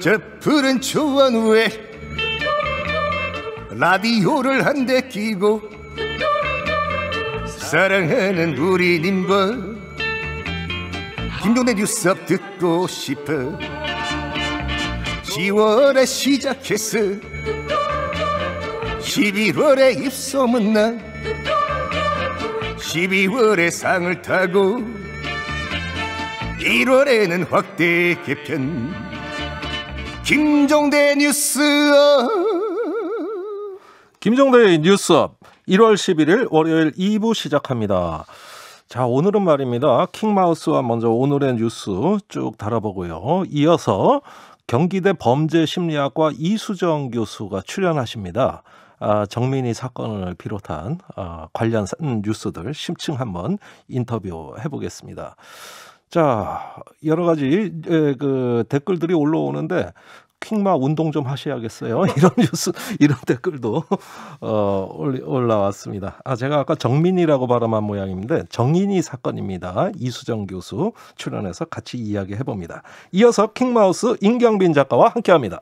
저 푸른 초원 위에 라디오를 한 대 끼고 사랑하는 우리 님과 김종대 뉴스업 듣고 싶어. 10월에 시작했어 11월에 입소문나 12월에 상을 타고 1월에는 확대 개편 김종대 뉴스업. 김종대의 뉴스업 1월 11일 월요일 2부 시작합니다. 자, 오늘은 말입니다. 킹마우스와 먼저 오늘의 뉴스 쭉 다뤄보고요. 이어서 경기대 범죄심리학과 이수정 교수가 출연하십니다. 정민희 사건을 비롯한 관련 뉴스들 심층 한번 인터뷰해 보겠습니다. 자, 여러 가지 그 댓글들이 올라오는데 킹마 운동 좀 하셔야겠어요. 이런 뉴스, 이런 댓글도 올라왔습니다. 제가 아까 정민이라고 발음한 모양인데 정인이 사건입니다. 이수정 교수 출연해서 같이 이야기해 봅니다. 이어서 킹마우스 임경빈 작가와 함께합니다.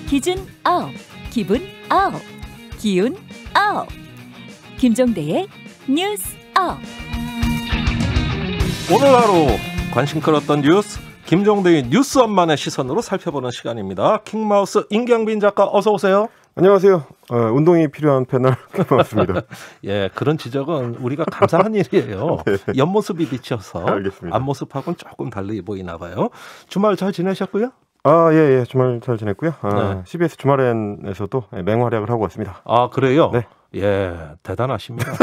기준 아웃, 기분 아웃, 기운 아웃. 김종대의 뉴스 아웃. 오늘 하루 관심 끌었던 뉴스, 김종대의 뉴스업만의 시선으로 살펴보는 시간입니다. 킹마우스 임경빈 작가 어서 오세요. 안녕하세요. 운동이 필요한 패널 킹마우스입니다. 예, 그런 지적은 우리가 감사한 일이에요. 네. 옆모습이 비쳐서 알겠습니다. 앞모습하고는 조금 달리 보이나 봐요. 주말 잘 지내셨고요? 예. 주말 잘 지냈고요. 네. CBS 주말엔에서도 맹활약을 하고 왔습니다. 그래요? 네. 예, 대단하십니다.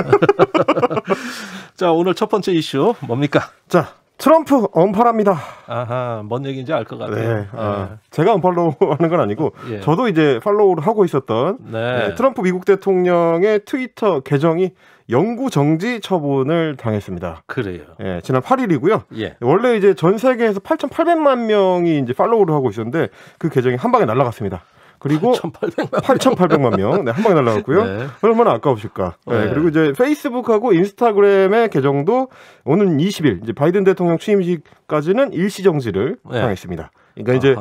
자, 오늘 첫 번째 이슈 뭡니까? 자, 트럼프 언팔합니다. 아하, 뭔 얘기인지 알 것 같아요. 네. 제가 언팔로우 하는 건 아니고 예. 저도 이제 팔로우를 하고 있었던 네. 트럼프 미국 대통령의 트위터 계정이 영구 정지 처분을 당했습니다. 그래요. 예, 지난 8일이고요. 예. 원래 이제 전 세계에서 8,800만 명이 이제 팔로우를 하고 있었는데 그 계정이 한 방에 날아갔습니다. 그리고 8,800만 명, 한 방에 날아갔고요. 네. 얼마나 아까우실까. 네. 그리고 이제 페이스북하고 인스타그램의 계정도 오는 20일 이제 바이든 대통령 취임식까지는 일시 정지를 당했습니다. 그러니까 이제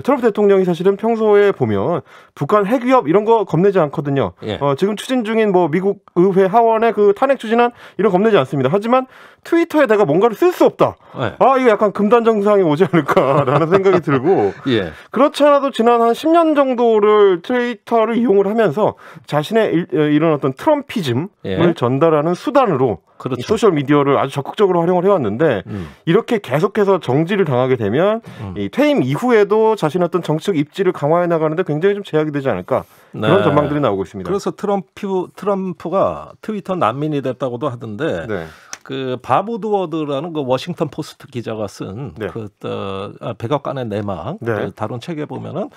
트럼프 대통령이 사실은 평소에 보면 북한 핵 위협 이런 거 겁내지 않거든요. 예. 지금 추진 중인 뭐 미국 의회 하원의 그 탄핵 추진안 이런 거 겁내지 않습니다. 하지만 트위터에 내가 뭔가를 쓸 수 없다. 예. 이거 약간 금단 정상이 오지 않을까라는 생각이 들고 예. 그렇지 않아도 지난 한 10년 정도를 트위터를 이용을 하면서 자신의 이런 어떤 트럼피즘을 전달하는 수단으로 그렇죠. 소셜 미디어를 아주 적극적으로 활용을 해왔는데 이렇게 계속해서 정지를 당하게 되면 이 퇴임 이후에도 자신의 어떤 정치적 입지를 강화해 나가는데 굉장히 좀 제약이 되지 않을까 그런 전망들이 나오고 있습니다. 그래서 트럼프가 트위터 난민이 됐다고도 하던데 네. 그 바브 드워드라는 그 워싱턴 포스트 기자가 쓴 그 백악관의 내막 다룬 책에 보면은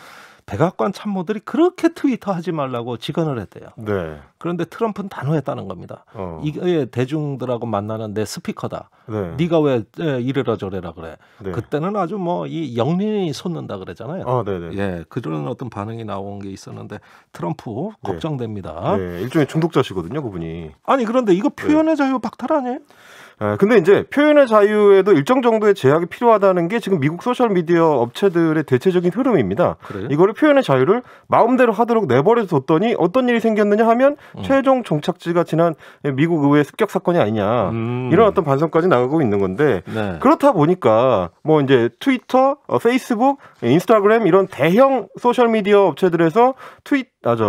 백악관 참모들이 그렇게 트위터 하지 말라고 직언을 했대요. 네. 그런데 트럼프는 단호했다는 겁니다. 이게 대중들하고 만나는 내 스피커다. 네. 네가 왜 이래라 저래라 그래. 네. 그때는 아주 뭐 이 영린이 솟는다 그러잖아요. 네네. 예, 그런 어떤 반응이 나온 게 있었는데 트럼프 걱정됩니다. 네, 일종의 중독자시거든요, 그분이. 아니 그런데 이거 표현의 자유 박탈 아니에요? 근데 이제 표현의 자유에도 일정 정도의 제약이 필요하다는 게 지금 미국 소셜미디어 업체들의 대체적인 흐름입니다. 그래요? 이거를 표현의 자유를 마음대로 하도록 내버려 뒀더니 어떤 일이 생겼느냐 하면 최종 종착지가 지난 미국 의회 습격 사건이 아니냐. 이런 어떤 반성까지 나가고 있는 건데 그렇다 보니까 뭐 이제 트위터, 페이스북, 인스타그램 이런 대형 소셜미디어 업체들에서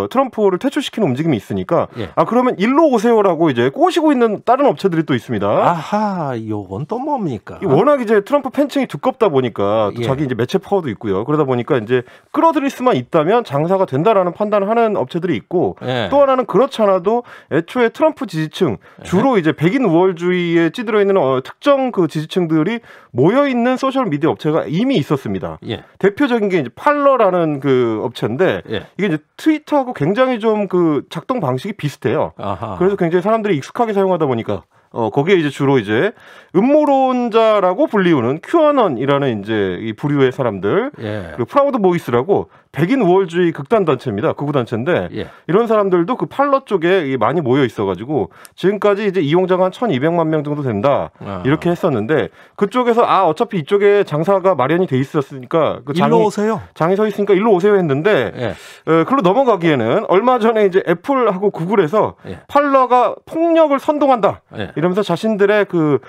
트럼프를 퇴출시키는 움직임이 있으니까 그러면 일로 오세요라고 이제 꼬시고 있는 다른 업체들이 또 있습니다. 아하, 요건 또 뭡니까? 워낙 이제 트럼프 팬층이 두껍다 보니까 또 자기 이제 매체 파워도 있고요. 그러다 보니까 이제 끌어들일 수만 있다면 장사가 된다라는 판단을 하는 업체들이 있고 또 하나는 그렇지 않아도 애초에 트럼프 지지층 주로 이제 백인 우월주의에 찌들어 있는 특정 그 지지층들이 모여 있는 소셜 미디어 업체가 이미 있었습니다. 대표적인 게 이제 팔러라는 그 업체인데 이게 이제 트위터하고 굉장히 좀 그 작동 방식이 비슷해요. 그래서 굉장히 사람들이 익숙하게 사용하다 보니까 거기에 이제 주로 이제 음모론자라고 불리우는 큐아넌이라는 이제 이 부류의 사람들, 그리고 프라우드 보이스라고 백인 우월주의 극단 단체입니다. 극우 단체인데 이런 사람들도 그 팔러 쪽에 많이 모여 있어가지고 지금까지 이제 이용자가 한 1,200만 명 정도 된다 이렇게 했었는데 그쪽에서 어차피 이쪽에 장사가 마련이 돼 있었으니까 그 일로 오세요. 장이 서 있으니까 일로 오세요 했는데 그걸로 넘어가기에는 얼마 전에 이제 애플하고 구글에서 팔러가 폭력을 선동한다 이러면서 자신들의 그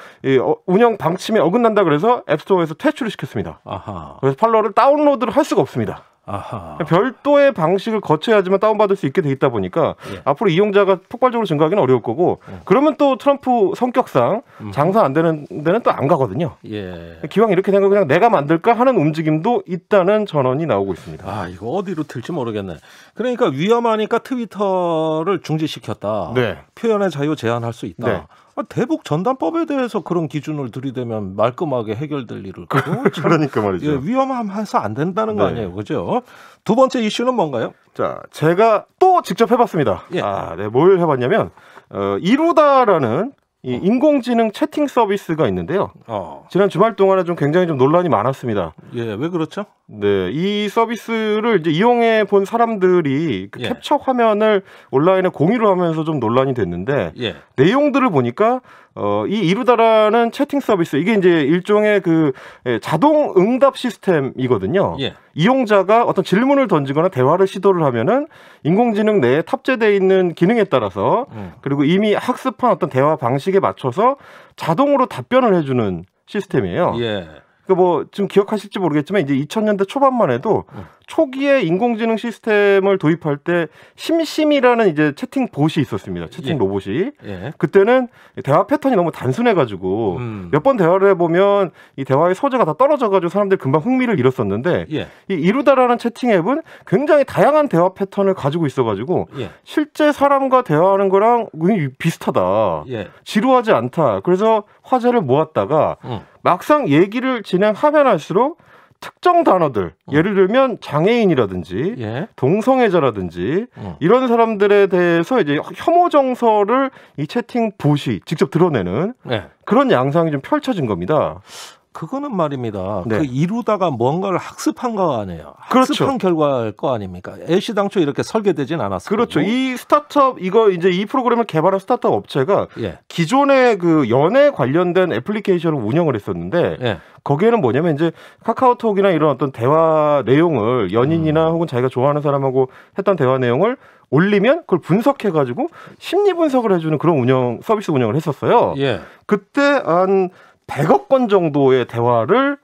운영 방침에 어긋난다 그래서 앱스토어에서 퇴출을 시켰습니다. 그래서 팔러를 다운로드를 할 수가 없습니다. 별도의 방식을 거쳐야지만 다운받을 수 있게 돼 있다 보니까 앞으로 이용자가 폭발적으로 증가하기는 어려울 거고 그러면 또 트럼프 성격상 장사 안 되는 데는 또 안 가거든요. 기왕 이렇게 된 거 그냥 내가 만들까 하는 움직임도 있다는 전언이 나오고 있습니다. 이거 어디로 튈지 모르겠네. 그러니까 위험하니까 트위터를 중지시켰다. 표현의 자유 제한할 수 있다. 대북 전단법에 대해서 그런 기준을 들이대면 말끔하게 해결될 일을 그러니까 말이죠. 위험하면서 안 된다는 거 아니에요, 그죠? 두 번째 이슈는 뭔가요? 자, 제가 또 직접 해봤습니다. 뭘 해봤냐면 이루다라는 이 인공지능 채팅 서비스가 있는데요. 지난 주말 동안에 굉장히 논란이 많았습니다. 왜 그렇죠? 이 서비스를 이제 이용해 본 사람들이 그 캡처 화면을 온라인에 공유를 하면서 좀 논란이 됐는데 내용들을 보니까 이 이루다라는 채팅 서비스 이게 이제 일종의 그 자동 응답 시스템이거든요. 이용자가 어떤 질문을 던지거나 대화를 시도를 하면은 인공지능 내에 탑재되어 있는 기능에 따라서 그리고 이미 학습한 어떤 대화 방식에 맞춰서 자동으로 답변을 해주는 시스템이에요. 뭐 좀 기억하실지 모르겠지만 이제 2000년대 초반만 해도 초기에 인공지능 시스템을 도입할 때 심심이라는 이제 채팅 봇이 있었습니다. 채팅 로봇이. 그때는 대화 패턴이 너무 단순해가지고 몇 번 대화를 해보면 이 대화의 소재가 다 떨어져가지고 사람들이 금방 흥미를 잃었었는데 이 이루다라는 채팅 앱은 굉장히 다양한 대화 패턴을 가지고 있어가지고 실제 사람과 대화하는 거랑 비슷하다. 지루하지 않다. 그래서 화제를 모았다가 막상 얘기를 진행하면 할수록 특정 단어들, 예를 들면 장애인이라든지 동성애자라든지 이런 사람들에 대해서 이제 혐오 정서를 이 채팅 봇이 직접 드러내는 그런 양상이 좀 펼쳐진 겁니다. 그거는 말입니다. 그 이루다가 뭔가를 학습한 거 아니에요. 학습한 결과일 거 아닙니까? 애시당초 이렇게 설계되진 않았어요. 그렇죠. 이 스타트업 이제 이 프로그램을 개발한 스타트업 업체가 기존에 그 연애 관련된 애플리케이션을 운영을 했었는데 거기에는 뭐냐면 이제 카카오톡이나 이런 어떤 대화 내용을 연인이나 혹은 자기가 좋아하는 사람하고 했던 대화 내용을 올리면 그걸 분석해가지고 심리 분석을 해주는 그런 서비스 운영을 했었어요. 그때 한 100억 건 정도의 대화를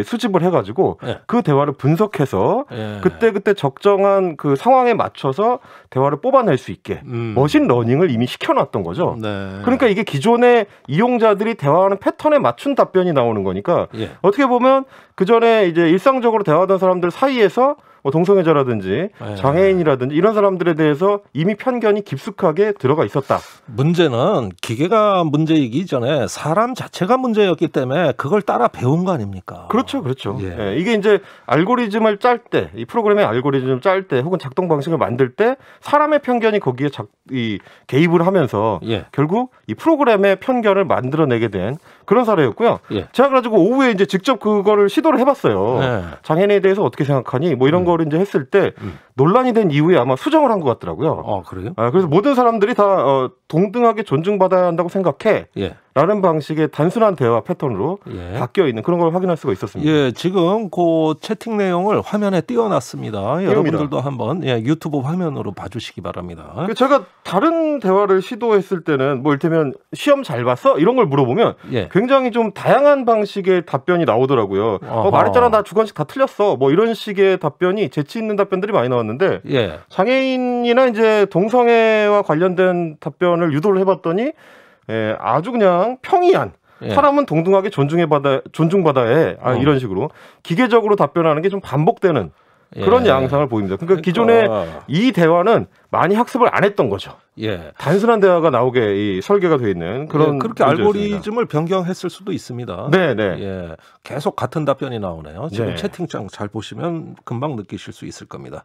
수집을 해가지고 그 대화를 분석해서 그때 적정한 그 상황에 맞춰서 대화를 뽑아낼 수 있게 머신러닝을 이미 시켜놨던 거죠. 그러니까 이게 기존의 이용자들이 대화하는 패턴에 맞춘 답변이 나오는 거니까 어떻게 보면 그 전에 이제 일상적으로 대화하던 사람들 사이에서 뭐 동성애자라든지 장애인이라든지 이런 사람들에 대해서 이미 편견이 깊숙하게 들어가 있었다. 문제는 기계가 문제이기 전에 사람 자체가 문제였기 때문에 그걸 따라 배운 거 아닙니까? 그렇죠. 이게 이제 알고리즘을 짤 때, 이 프로그램의 알고리즘을 짤 때 혹은 작동 방식을 만들 때 사람의 편견이 거기에 개입을 하면서 결국 이 프로그램의 편견을 만들어내게 된 그런 사례였고요. 제가 그래가지고 오후에 이제 직접 그거를 시도를 해봤어요. 장애인에 대해서 어떻게 생각하니? 뭐 이런 거를 이제 했을 때 논란이 된 이후에 아마 수정을 한 것 같더라고요. 그래요? 그래서 모든 사람들이 다 동등하게 존중받아야 한다고 생각해. 라는 방식의 단순한 대화 패턴으로 바뀌어 있는 그런 걸 확인할 수가 있었습니다. 지금 그 채팅 내용을 화면에 띄워놨습니다. 여러분들도 한번 유튜브 화면으로 봐주시기 바랍니다. 제가 다른 대화를 시도했을 때는 뭐 이를테면 시험 잘 봤어? 이런 걸 물어보면 굉장히 좀 다양한 방식의 답변이 나오더라고요. 말했잖아, 나 주관식 다 틀렸어. 뭐 이런 식의 답변이 재치 있는 답변들이 많이 나왔는데 장애인이나 이제 동성애와 관련된 답변을 유도를 해봤더니 아주 그냥 평이한 사람은 동등하게 존중받아야 해. 이런 식으로 기계적으로 답변하는 게 좀 반복되는 그런 양상을 보입니다. 그러니까 기존에 이 대화는 많이 학습을 안 했던 거죠. 단순한 대화가 나오게 설계가 되어 있는 그런 그렇게 알고리즘을 변경했을 수도 있습니다. 계속 같은 답변이 나오네요. 지금 채팅창 잘 보시면 금방 느끼실 수 있을 겁니다.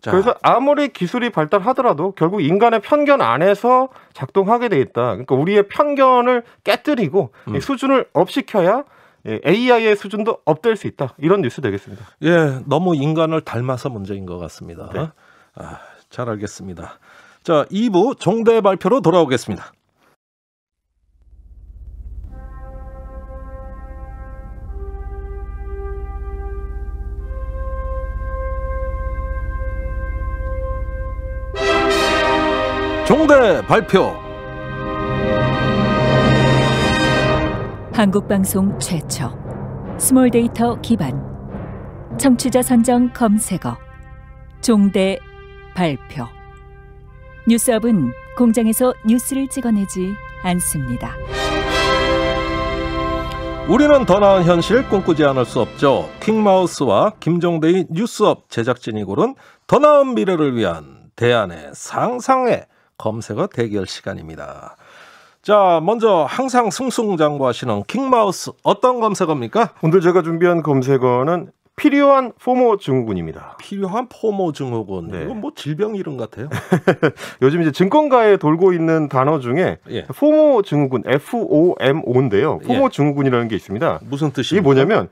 자. 그래서 아무리 기술이 발달하더라도 결국 인간의 편견 안에서 작동하게 돼 있다. 그러니까 우리의 편견을 깨뜨리고 이 수준을 업시켜야 AI의 수준도 업될 수 있다. 이런 뉴스 되겠습니다. 예, 너무 인간을 닮아서 문제인 것 같습니다. 네. 잘 알겠습니다. 자, 2부 종대 발표로 돌아오겠습니다. 종대 발표. 한국방송 최초 스몰 데이터 기반 청취자 선정 검색어 종대 발표. 뉴스업은 공장에서 뉴스를 찍어내지 않습니다. 우리는 더 나은 현실 꿈꾸지 않을 수 없죠. 퀵마우스와 김종대의 뉴스업 제작진이 고른 더 나은 미래를 위한 대안의 상상의 검색어 대결 시간입니다. 자, 먼저 항상 승승장구하시는 킹마우스 어떤 검색어입니까? 오늘 제가 준비한 검색어는 필요한 포모 증후군입니다. 필요한 포모 증후군. 네. 이건 뭐 질병 이름 같아요. 요즘 이제 증권가에 돌고 있는 단어 중에 예. 포모 증후군, FOMO인데요. 포모 예. 증후군이라는 게 있습니다. 무슨 뜻입니까? 이게 뭐냐면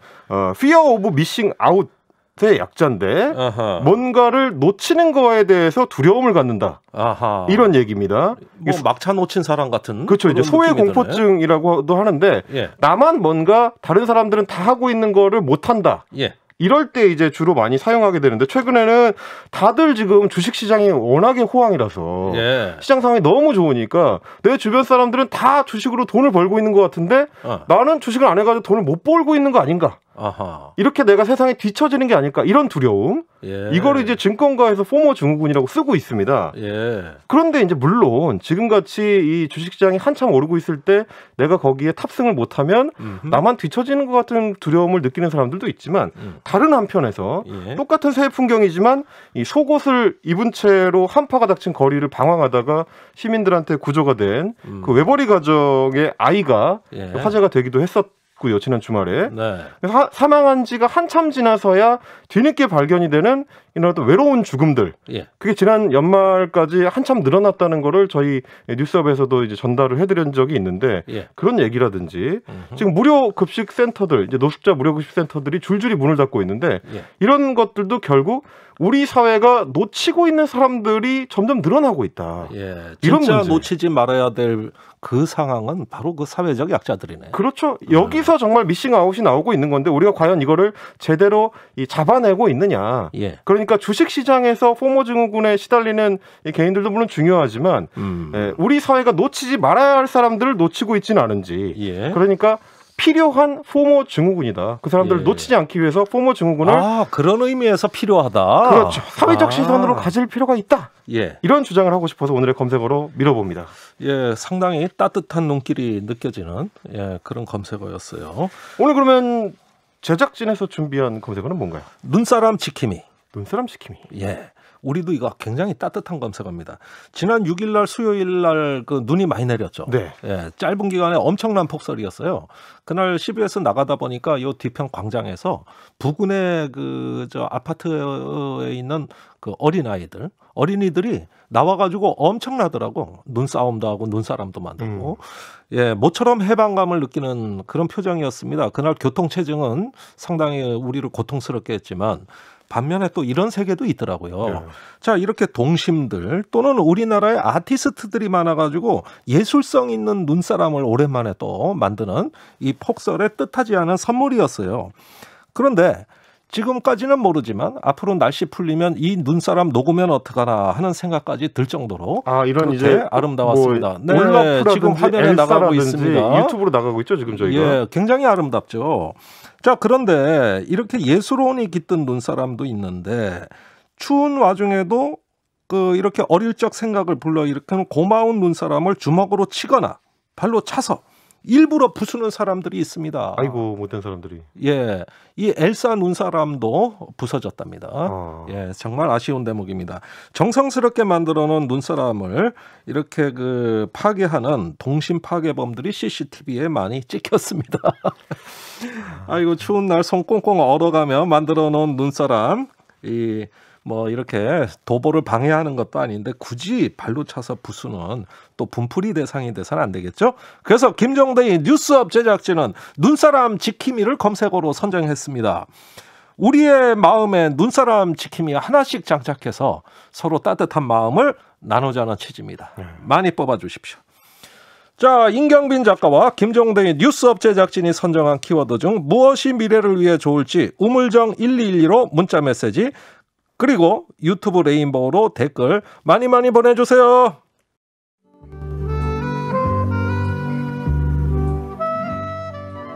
Fear of Missing Out의 약자인데 아하. 뭔가를 놓치는 거에 대해서 두려움을 갖는다. 아하. 이런 얘기입니다. 뭐 막차 놓친 사람 같은. 그렇죠. 이제 그런 소외 느낌이 드네. 공포증이라고도 하는데 예. 나만 뭔가 다른 사람들은 다 하고 있는 거를 못 한다. 예. 이럴 때 이제 주로 많이 사용하게 되는데 최근에는 다들 지금 주식시장이 워낙에 호황이라서 예. 시장 상황이 너무 좋으니까 내 주변 사람들은 다 주식으로 돈을 벌고 있는 것 같은데 나는 주식을 안 해가지고 돈을 못 벌고 있는 거 아닌가. 아하. 이렇게 내가 세상에 뒤처지는 게 아닐까 이런 두려움. 예. 이거를 이제 증권가에서 포모 증후군이라고 쓰고 있습니다. 예. 그런데 이제 물론 지금같이 이 주식시장이 한참 오르고 있을 때 내가 거기에 탑승을 못하면 나만 뒤처지는 것 같은 두려움을 느끼는 사람들도 있지만 다른 한편에서 예. 똑같은 새해 풍경이지만 이 속옷을 입은 채로 한파가 닥친 거리를 방황하다가 시민들한테 구조가 된 그 외벌이 가정의 아이가 예. 화제가 되기도 했었고요. 지난 주말에. 네. 사망한 지가 한참 지나서야 뒤늦게 발견이 되는 이런 어떤 외로운 죽음들. 예. 그게 지난 연말까지 한참 늘어났다는 거를 저희 뉴스업에서도 이제 전달을 해드린 적이 있는데 예. 그런 얘기라든지 지금 무료 급식 센터들, 이제 노숙자 무료 급식 센터들이 줄줄이 문을 닫고 있는데 예. 이런 것들도 결국 우리 사회가 놓치고 있는 사람들이 점점 늘어나고 있다. 예. 이런 진짜 문제. 놓치지 말아야 될 그 상황은 바로 그 사회적 약자들이네. 그렇죠. 여기서 정말 미싱 아웃이 나오고 있는 건데 우리가 과연 이거를 제대로 잡아내고 있느냐. 예. 그러니까 주식시장에서 포모 증후군에 시달리는 이 개인들도 물론 중요하지만 우리 사회가 놓치지 말아야 할 사람들을 놓치고 있지는 않은지. 예. 그러니까 필요한 포모 증후군이다. 그 사람들을 예. 놓치지 않기 위해서 포모 증후군을 그런 의미에서 필요하다. 그렇죠. 사회적 시선으로 가질 필요가 있다. 예. 이런 주장을 하고 싶어서 오늘의 검색어로 밀어봅니다. 예, 상당히 따뜻한 눈길이 느껴지는 그런 검색어였어요. 오늘 그러면 제작진에서 준비한 검색어는 뭔가요? 눈사람 지킴이. 눈사람 지킴이. 예. 우리도 이거 굉장히 따뜻한 검색어입니다. 지난 6일 날 수요일 날 그 눈이 많이 내렸죠. 네. 예, 짧은 기간에 엄청난 폭설이었어요. 그날 CBS 나가다 보니까 요 뒤편 광장에서 부근의 그 저 아파트에 있는 그 어린이들이 나와가지고 엄청나더라고. 눈싸움도 하고 눈사람도 만들고. 예, 모처럼 해방감을 느끼는 그런 표정이었습니다. 그날 교통체증은 상당히 우리를 고통스럽게 했지만 반면에 또 이런 세계도 있더라고요. 네. 자, 이렇게 동심들 또는 우리나라의 아티스트들이 많아가지고 예술성 있는 눈사람을 오랜만에 또 만드는 이 폭설에 뜻하지 않은 선물이었어요. 그런데 지금까지는 모르지만 앞으로 날씨 풀리면 이 눈사람 녹으면 어떡하나 하는 생각까지 들 정도로 이런 그렇게 이제 아름다웠습니다. 뭐 네, 지금 화면에 나가고 있습니다. 유튜브로 나가고 있죠, 지금 저희가. 예, 굉장히 아름답죠. 자, 그런데 이렇게 예술혼이 깃든 눈사람도 있는데 추운 와중에도 이렇게 어릴 적 생각을 불러일으키는 고마운 눈사람을 주먹으로 치거나 발로 차서 일부러 부수는 사람들이 있습니다. 아이고, 못된 사람들이. 예, 이 엘사 눈사람도 부서졌답니다. 예, 정말 아쉬운 대목입니다. 정성스럽게 만들어놓은 눈사람을 이렇게 파괴하는 동심 파괴범들이 CCTV에 많이 찍혔습니다. 아이고, 추운 날 손 꽁꽁 얼어가며 만들어놓은 눈사람, 뭐 이렇게 도보를 방해하는 것도 아닌데 굳이 발로 차서 부수는 또 분풀이 대상이 돼서는 안 되겠죠. 그래서 김정대의 뉴스업 제작진은 눈사람 지킴이를 검색어로 선정했습니다. 우리의 마음에 눈사람 지킴이 하나씩 장착해서 서로 따뜻한 마음을 나누자는 취지입니다. 많이 뽑아주십시오. 자, 임경빈 작가와 김정대의 뉴스업 제작진이 선정한 키워드 중 무엇이 미래를 위해 좋을지 우물정 1212로 문자 메시지 그리고 유튜브 레인보우로 댓글 많이 보내주세요.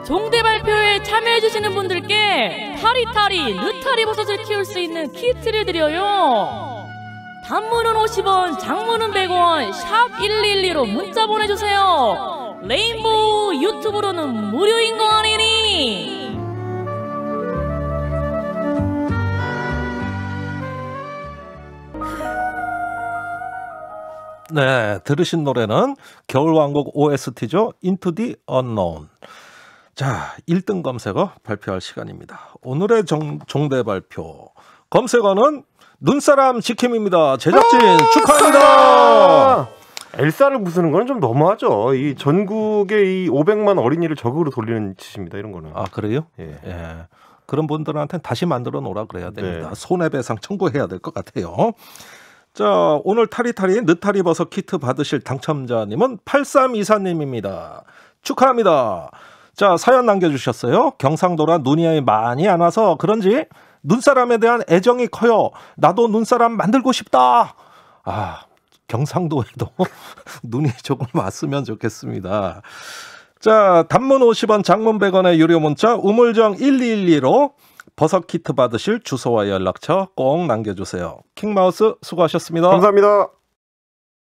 종대 발표에 참여해주시는 분들께 타리타리 느타리 버섯을 키울 수 있는 키트를 드려요. 단문은 50원, 장문은 100원, 샵 1212로 문자 보내주세요. 레인보우 유튜브로는 무료인 거 아니니? 네, 들으신 노래는 겨울왕국 OST죠. Into the Unknown. 자, 1등 검색어 발표할 시간입니다. 오늘의 종대 발표. 검색어는 눈사람 지킴입니다. 제작진 축하합니다. 엘사를 부수는 건 좀 너무하죠. 이 전국의 이 500만 어린이를 저격으로 돌리는 짓입니다. 이런 거는. 아, 그래요? 예. 그런 분들한테는 다시 만들어 놓으라 그래야 됩니다. 네. 손해배상 청구해야 될 것 같아요. 자, 오늘 타리타리 느타리 버섯 키트 받으실 당첨자님은 8324님입니다. 축하합니다. 자, 사연 남겨주셨어요. 경상도라 눈이 많이 안 와서 그런지 눈사람에 대한 애정이 커요. 나도 눈사람 만들고 싶다. 아, 경상도에도 눈이 조금 왔으면 좋겠습니다. 자, 단문 50원, 장문 100원의 유료 문자 우물정 1212로 버섯 키트 받으실 주소와 연락처 꼭 남겨주세요. 킹마우스 수고하셨습니다. 감사합니다.